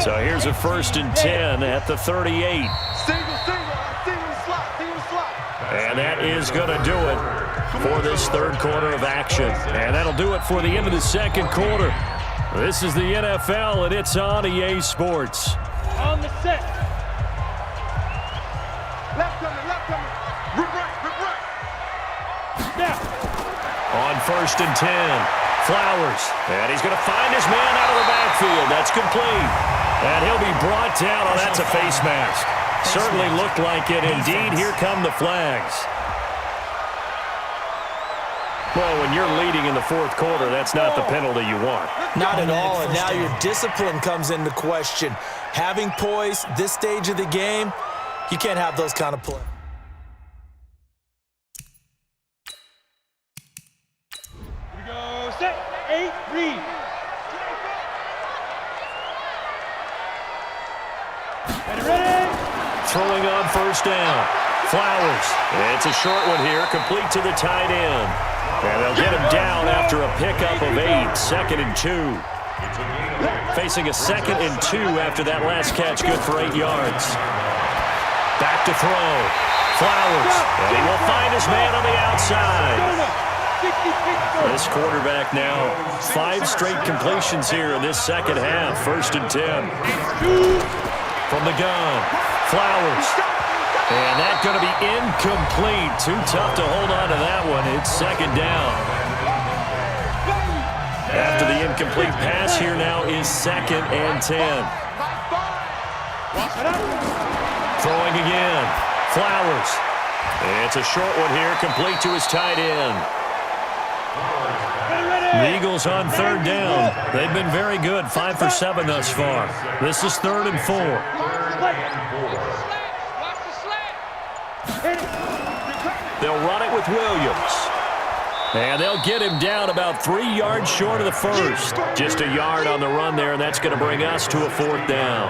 So here's a 1st and 10 at the 38. And that is going to do it for this third quarter of action. And that'll do it for the end of the second quarter. This is the NFL, and it's on EA Sports. On the set. Left coming. Rip right. Now. On 1st and 10, Flowers. And he's going to find his man out of the backfield. That's complete. And he'll be brought down. Oh, that's a face mask. Certainly looked like it. Indeed, here come the flags. Well, when you're leading in the fourth quarter, that's not the penalty you want. Not at all, and now your discipline comes into question. Having poise this stage of the game, you can't have those kind of plays. Here we go, set, 8, read. Ready? Throwing on first down. Flowers. It's a short one here, complete to the tight end. And they'll get him down after a pickup of 8, 2nd and 2. Facing a 2nd and 2 after that last catch, good for 8 yards. Back to throw. Flowers. And he will find his man on the outside. This quarterback now, 5 straight completions here in this second half. 1st and 10. From the gun, Flowers. And that's going to be incomplete. Too tough to hold on to that one. It's 2nd down. After the incomplete pass, here now is 2nd and 10. Throwing again. Flowers. It's a short one here, complete to his tight end. The Eagles on third down. They've been very good, 5 for 7 thus far. This is 3rd and 4. They'll run it with Williams. And they'll get him down about 3 yards short of the first. Just a yard on the run there, and that's going to bring us to a 4th down.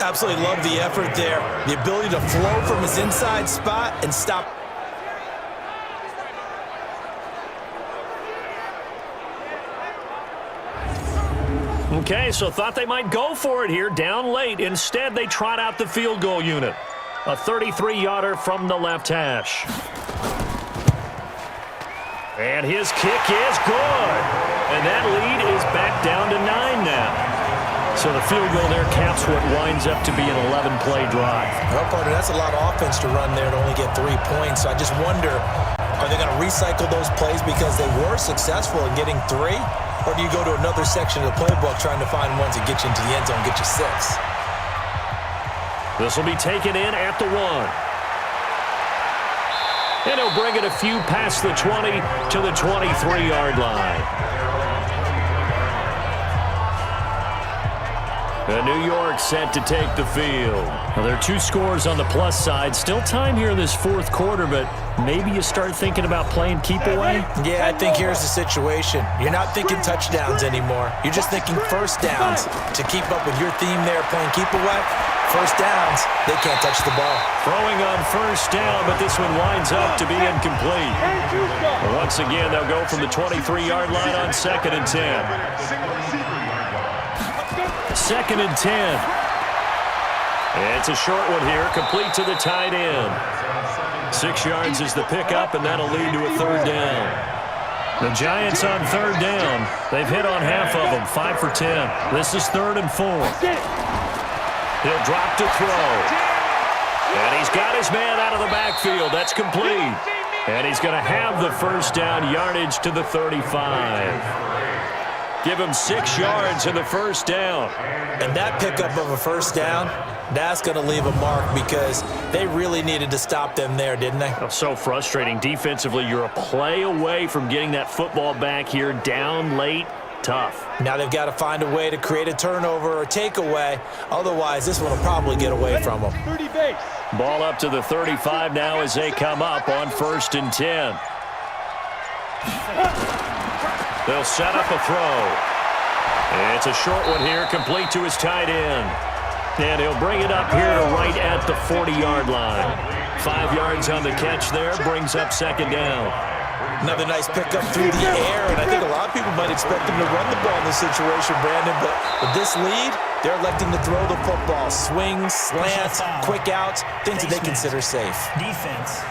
Absolutely love the effort there. The ability to flow from his inside spot and stop. Okay, so thought they might go for it here, down late. Instead, they trot out the field goal unit. A 33-yarder from the left hash. And his kick is good. And that lead is back down to 9 now. So the field goal there caps what winds up to be an 11-play drive. Well, partner, that's a lot of offense to run there to only get 3 points. So I just wonder, are they going to recycle those plays because they were successful in getting 3? Or do you go to another section of the playbook trying to find ones that get you into the end zone, get you 6? This will be taken in at the 1. And he'll bring it a few past the 20 to the 23-yard line. And New York set to take the field. Well, there are 2 scores on the plus side. Still time here in this 4th quarter, but maybe you start thinking about playing keep away? Yeah, I think here's the situation. You're not thinking touchdowns anymore. You're just thinking first downs. To keep up with your theme there, playing keep away, first downs, they can't touch the ball. Throwing on first down, but this one winds up to be incomplete. Once again, they'll go from the 23-yard line on 2nd and 10. 2nd and 10. It's a short one here, complete to the tight end. 6 yards is the pickup, and that'll lead to a 3rd down. The Giants on 3rd down. They've hit on half of them, 5 for 10. This is 3rd and 4. He'll drop to throw. And he's got his man out of the backfield. That's complete. And he's going to have the first down, yardage to the 35. Give him 6 yards in the first down. And that pickup of a first down, that's going to leave a mark because they really needed to stop them there, didn't they? So frustrating. Defensively, you're a play away from getting that football back here, down late. Tough. Now they've got to find a way to create a turnover or takeaway. Otherwise, this one will probably get away from them. Ball up to the 35 now as they come up on 1st and 10. They'll set up a throw. It's a short one here, complete to his tight end. And he'll bring it up here to right at the 40-yard line. 5 yards on the catch there, brings up 2nd down. Another nice pickup through the air, and I think a lot of people might expect them to run the ball in this situation, Brandon, but with this lead, they're electing to throw the football. Swings, slants, quick outs, things that they consider safe. Defense.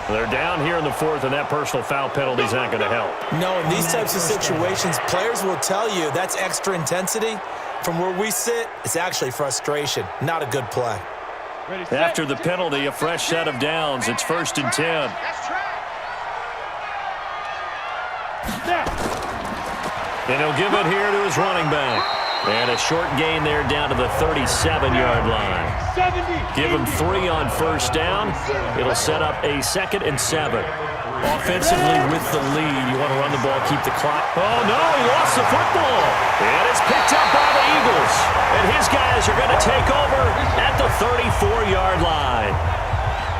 They're down here in the 4th, and that personal foul penalty is not going to help. No, in these types of situations, players will tell you that's extra intensity. From where we sit, it's actually frustration, not a good play. After the penalty, a fresh set of downs. It's 1st and 10. And he'll give it here to his running back. And a short gain there down to the 37-yard line. Give him 3 on first down. It'll set up a 2nd and 7. Offensively with the lead, you want to run the ball, keep the clock. Oh, no, he lost the football. And it's picked up by the Eagles. And his guys are going to take over at the 34-yard line.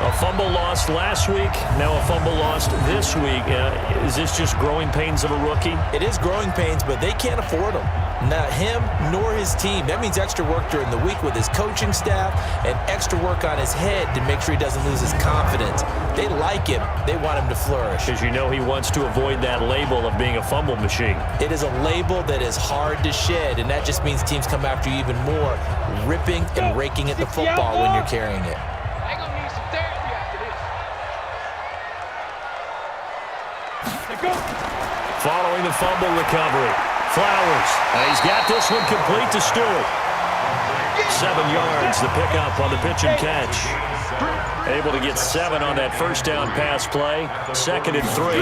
A fumble lost last week, now a fumble lost this week. Is this just growing pains of a rookie? It is growing pains, but they can't afford them. Not him nor his team. That means extra work during the week with his coaching staff and extra work on his head to make sure he doesn't lose his confidence. They like him. They want him to flourish. Because you know he wants to avoid that label of being a fumble machine. It is a label that is hard to shed, and that just means teams come after you even more, ripping and raking at the football when you're carrying it. Following the fumble recovery, Flowers. He's got this one complete to Stewart. 7 yards, the pickup on the pitch and catch. Able to get 7 on that first down pass play. 2nd and 3.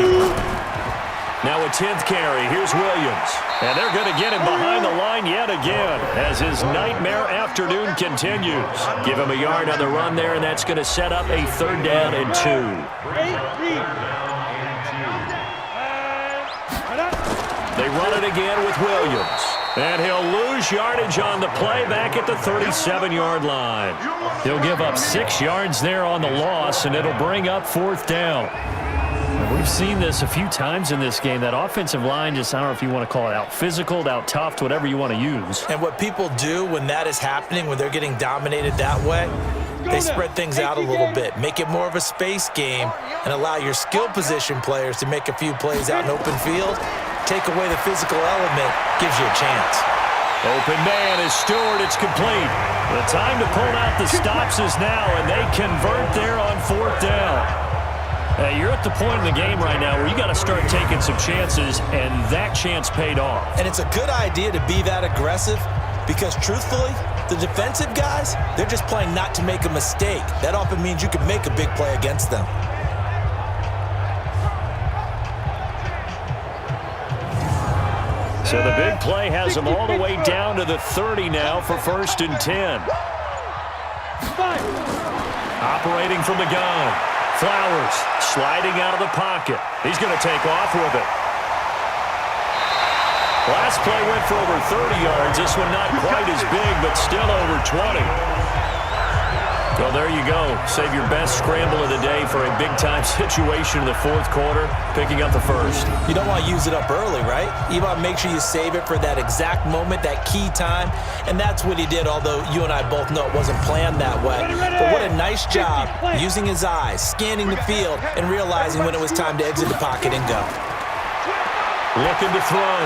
Now a 10th carry. Here's Williams. And they're going to get him behind the line yet again as his nightmare afternoon continues. Give him a yard on the run there, and that's going to set up a 3rd down and 2. They run it again with Williams. And he'll lose yardage on the play back at the 37-yard line. He'll give up 6 yards there on the loss, and it'll bring up 4th down. We've seen this a few times in this game. That offensive line just, I don't know if you want to call it out physical, out tough, whatever you want to use. And what people do when that is happening, when they're getting dominated that way, they spread things out a little bit, make it more of a space game, and allow your skill position players to make a few plays out in open field. Take away the physical element, gives you a chance. Open man is Stewart. It's complete. The time to pull out the stops is now, and they convert there on 4th down. Hey, you're at the point in the game right now where you got to start taking some chances, and that chance paid off. And it's a good idea to be that aggressive because, truthfully, the defensive guys, they're just playing not to make a mistake. That often means you can make a big play against them. So the big play has them all the way down to the 30 now for 1st and 10. Operating from the gun. Flowers sliding out of the pocket. He's going to take off with it. Last play went for over 30 yards. This one not quite as big, but still over 20. Well, there you go. Save your best scramble of the day for a big-time situation in the 4th quarter, picking up the 1st. You don't want to use it up early, right? You want to make sure you save it for that exact moment, that key time, and that's what he did, although you and I both know it wasn't planned that way. But what a nice job using his eyes, scanning the field, and realizing when it was time to exit the pocket and go. Looking to throw.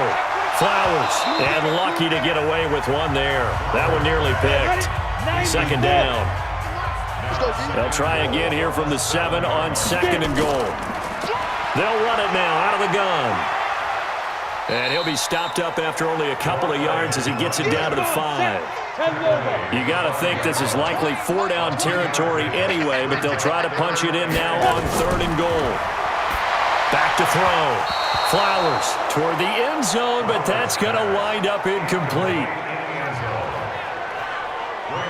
Flowers, and lucky to get away with one there. That one nearly picked. 2nd down. They'll try again here from the 7 on 2nd and goal. They'll run it now out of the gun. And he'll be stopped up after only a couple of yards as he gets it down to the 5. You got to think this is likely 4-down territory anyway, but they'll try to punch it in now on 3rd and goal. Back to throw. Flowers toward the end zone, but that's going to wind up incomplete.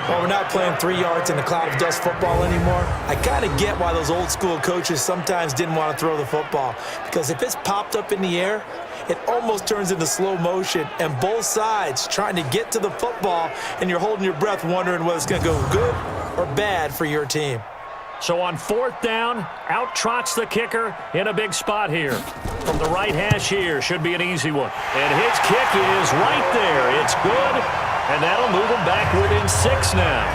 Well, we're not playing 3 yards in a cloud of dust football anymore. I kind of get why those old school coaches sometimes didn't want to throw the football, because if it's popped up in the air, it almost turns into slow motion, and both sides trying to get to the football, and you're holding your breath wondering whether it's going to go good or bad for your team. So on 4th down, out trots the kicker in a big spot here. From the right hash here, should be an easy one. And his kick is right there. It's good, and that'll move them back within 6 now.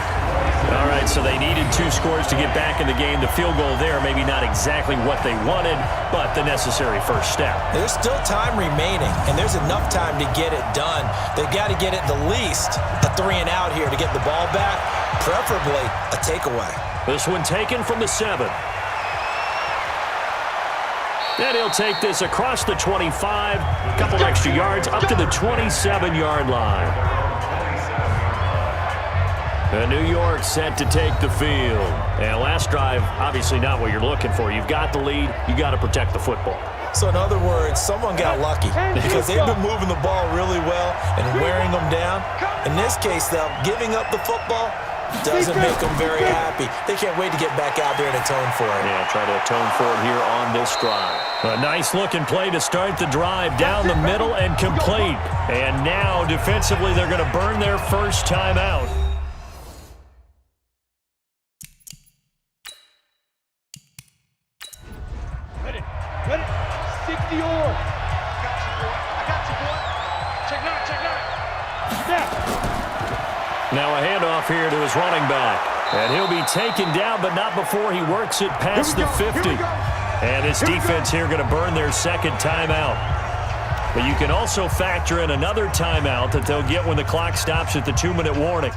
All right, so they needed 2 scores to get back in the game. The field goal there, maybe not exactly what they wanted, but the necessary first step. There's still time remaining, and there's enough time to get it done. They've got to get it the least a 3 and out here to get the ball back, preferably a takeaway. This one taken from the 7. And he'll take this across the 25, a couple extra yards, up to the 27-yard line. And New York set to take the field. And last drive, obviously not what you're looking for. You've got the lead. You got to protect the football. So in other words, someone got lucky because they've been moving the ball really well and wearing them down. In this case, though, giving up the football doesn't make them very happy. They can't wait to get back out there and atone for it. Yeah, try to atone for it here on this drive. A nice-looking play to start the drive down the middle and complete. And now, defensively, they're going to burn their first timeout. Ready? 60 or. I got you, boy. Check nine. Snap. Now a handoff here to his running back. And he'll be taken down, but not before he works it past the 50. And this defense here going to burn their second timeout. But you can also factor in another timeout that they'll get when the clock stops at the 2-minute warning.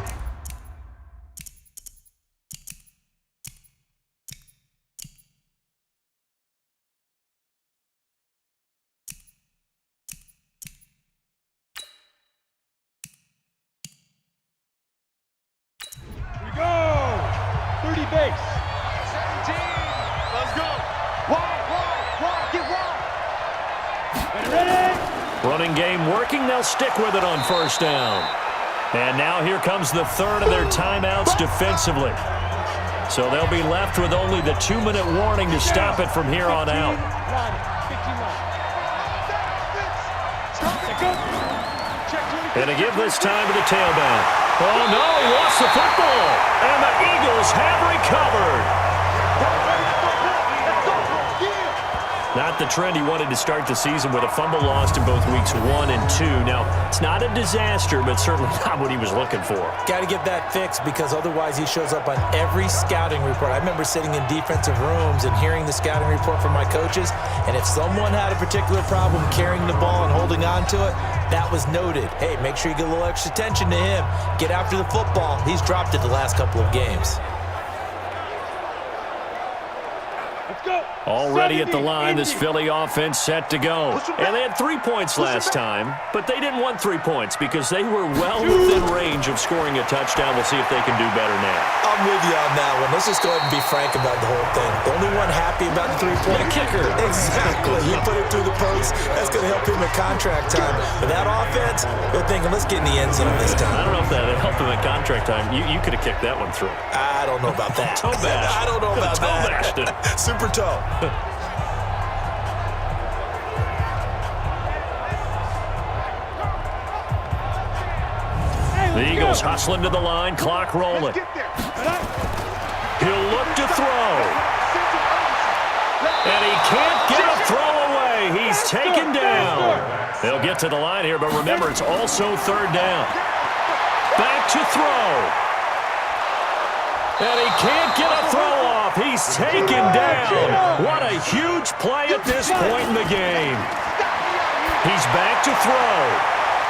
Go! 30 base. 17. Let's go. Wide, get wide. Running game working. They'll stick with it on first down. And now here comes the third of their timeouts defensively. So they'll be left with only the 2-minute warning to stop it from here on out. And to give this time to the tailback. Oh, no, he lost the football. And the Eagles have recovered. Not the trend he wanted to start the season with a fumble lost in both weeks 1 and 2. Now, it's not a disaster, but certainly not what he was looking for. Got to get that fixed because otherwise he shows up on every scouting report. I remember sitting in defensive rooms and hearing the scouting report from my coaches, and if someone had a particular problem carrying the ball and holding on to it, that was noted. Hey, make sure you get a little extra attention to him. Get after the football. He's dropped it the last couple of games. Already at the line, this Philly offense set to go. And they had 3 points last time, but they didn't want 3 points because they were well within range of scoring a touchdown. We'll see if they can do better now. I'm with you on that one. Let's just go ahead and be frank about the whole thing. The only one happy about the three-point kicker. Exactly. He put it through the post. That's going to help him at contract time. But that offense, they're thinking, let's get in the end zone this time. I don't know if that helped him at contract time. You could have kicked that one through. I don't know about that. Toe bash. I don't know about that. Bashed it. Super toe. The Eagles hustling to the line, clock rolling. He'll look to throw. And he can't get a throw away. He's taken down. They'll get to the line here, but remember, it's also third down. Back to throw. And he can't get a throw off. He's taken down. What a huge play at this point in the game. He's back to throw.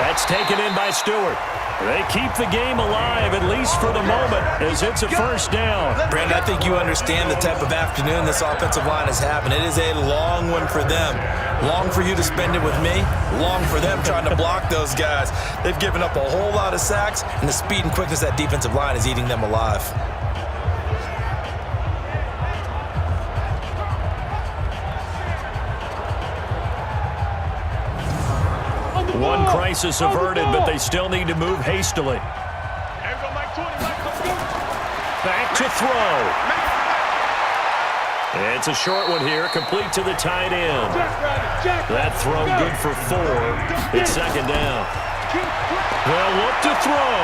That's taken in by Stewart. They keep the game alive, at least for the moment, as it's a first down. Brandon, I think you understand the type of afternoon this offensive line is having. It is a long one for them. Long for you to spend it with me. Long for them trying to block those guys. They've given up a whole lot of sacks, and the speed and quickness of that defensive line is eating them alive. One crisis averted, but they still need to move hastily. Back to throw. It's a short one here, complete to the tight end. That throw good for 4. It's second down. They'll look to throw.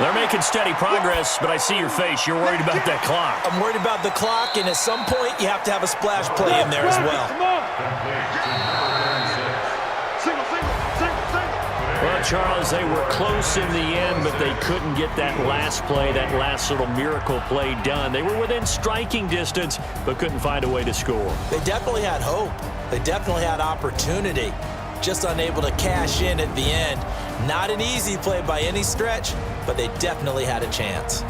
They're making steady progress, but I see your face. You're worried about that clock. I'm worried about the clock, and at some point, you have to have a splash play in there as well. Well, Charles, they were close in the end, but they couldn't get that last play, that last little miracle play done. They were within striking distance, but couldn't find a way to score. They definitely had hope. They definitely had opportunity. Just unable to cash in at the end. Not an easy play by any stretch, but they definitely had a chance.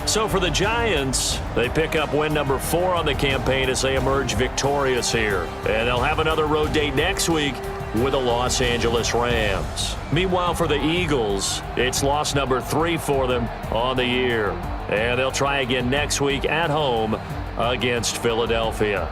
So for the Giants, they pick up win number 4 on the campaign as they emerge victorious here. And they'll have another road date next week with the Los Angeles Rams. Meanwhile, for the Eagles, it's loss number 3 for them on the year. And they'll try again next week at home against Philadelphia.